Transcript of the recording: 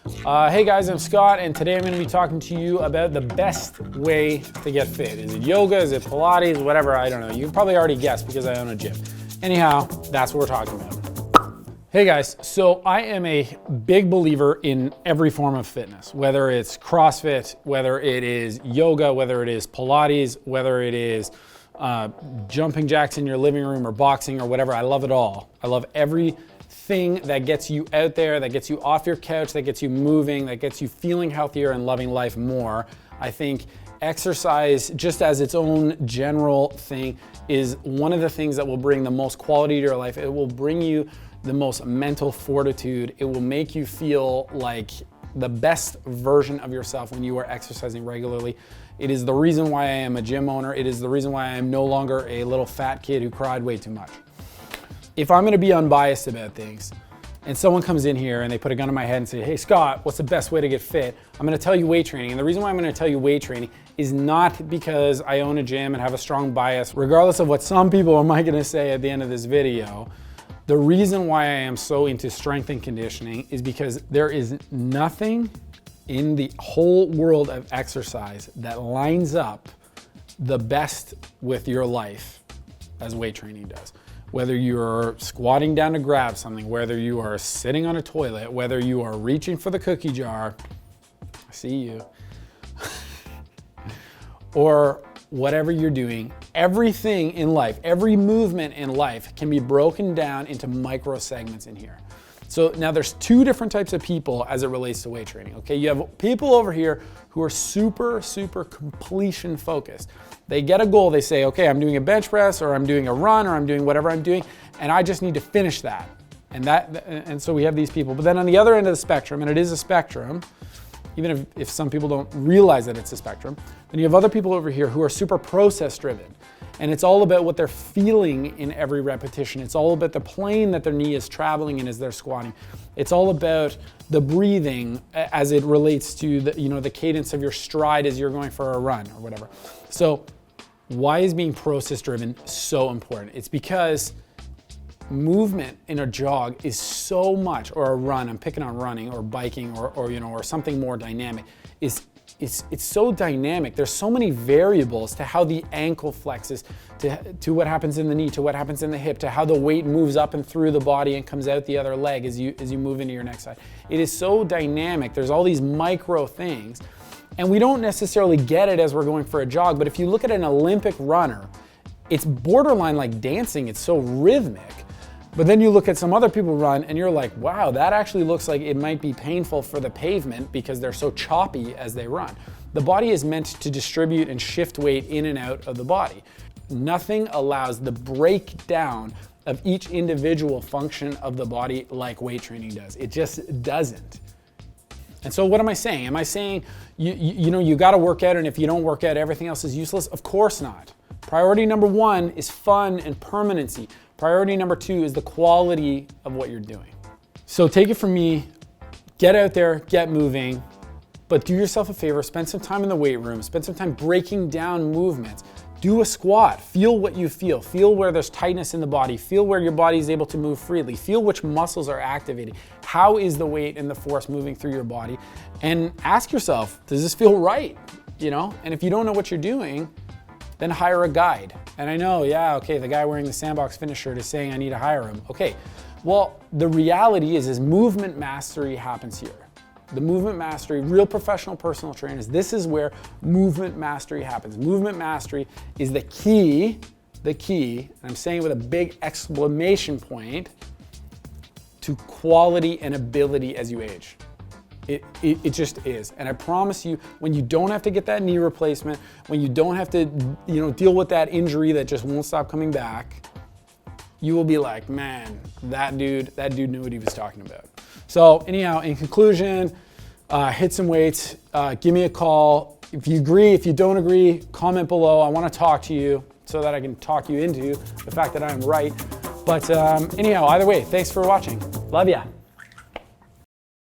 Hey guys, I'm Scott, and today I'm going to be talking to you about the best way to get fit. Is it yoga? Is it Pilates? Whatever, I don't know. You can probably already guess because I own a gym. Anyhow, that's what we're talking about. Hey guys, so I am a big believer in every form of fitness, whether it's CrossFit, whether it is yoga, whether it is Pilates, whether it is jumping jacks in your living room or boxing or whatever. I love it all. I love everything that gets you out there, that gets you off your couch, that gets you moving, that gets you feeling healthier and loving life more. I think exercise, just as its own general thing, is one of the things that will bring the most quality to your life. It will bring you the most mental fortitude. It will make you feel like the best version of yourself when you are exercising regularly. It is the reason why I am a gym owner. It is the reason why I am no longer a little fat kid who cried way too much. If I'm gonna be unbiased about things, and someone comes in here and they put a gun to my head and say, hey Scott, what's the best way to get fit? I'm gonna tell you weight training. And the reason why I'm gonna tell you weight training is not because I own a gym and have a strong bias, regardless of what some people am gonna say at the end of this video. The reason why I am so into strength and conditioning is because there is nothing in the whole world of exercise that lines up the best with your life as weight training does. Whether you're squatting down to grab something, whether you are sitting on a toilet, whether you are reaching for the cookie jar, I see you, or whatever you're doing, everything in life, every movement in life can be broken down into micro segments in here. So now there's two different types of people as it relates to weight training, okay? You have people over here who are super completion focused. They get a goal, they say, okay, I'm doing a bench press or I'm doing a run or I'm doing whatever I'm doing, and I just need to finish that. And so we have these people. But then on the other end of the spectrum, and it is a spectrum, even if some people don't realize that it's a spectrum, then you have other people over here who are super process driven. And it's all about what they're feeling in every repetition. It's all about the plane that their knee is traveling in as they're squatting. It's all about the breathing as it relates to the cadence of your stride as you're going for a run or whatever. So why is being process driven so important? It's because movement in a jog is so much, or a run, I'm picking on running or biking or something more dynamic, it's so dynamic. There's so many variables to how the ankle flexes, to what happens in the knee, to what happens in the hip, to how the weight moves up and through the body and comes out the other leg as you move into your next side. It is so dynamic. There's all these micro things, and we don't necessarily get it as we're going for a jog, but if you look at an Olympic runner, it's borderline like dancing. It's so rhythmic. But then you look at some other people run and you're like, wow, that actually looks like it might be painful for the pavement because they're so choppy as they run. The body is meant to distribute and shift weight in and out of the body. Nothing allows the breakdown of each individual function of the body like weight training does. It just doesn't. And so what am I saying? Am I saying you gotta work out, and if you don't work out, everything else is useless? Of course not. Priority number one is fun and permanency. Priority number two is the quality of what you're doing. So take it from me, get out there, get moving, but do yourself a favor, spend some time in the weight room, spend some time breaking down movements. Do a squat, feel what you feel where there's tightness in the body, feel where your body is able to move freely, feel which muscles are activating, how is the weight and the force moving through your body, and ask yourself, does this feel right? And if you don't know what you're doing, then hire a guide. And I know, yeah, okay, the guy wearing the Sandbox Fitness shirt is saying I need to hire him. Okay, well, the reality is movement mastery happens here. The movement mastery, real professional personal trainers, this is where movement mastery happens. Movement mastery is the key, and I'm saying it with a big exclamation point, to quality and ability as you age. It just is. And I promise you, when you don't have to get that knee replacement, when you don't have to deal with that injury that just won't stop coming back, you will be like, man, that dude knew what he was talking about. So anyhow, in conclusion, hit some weights, give me a call. If you agree, if you don't agree, comment below. I want to talk to you so that I can talk you into the fact that I'm right. But anyhow, either way, thanks for watching. Love ya.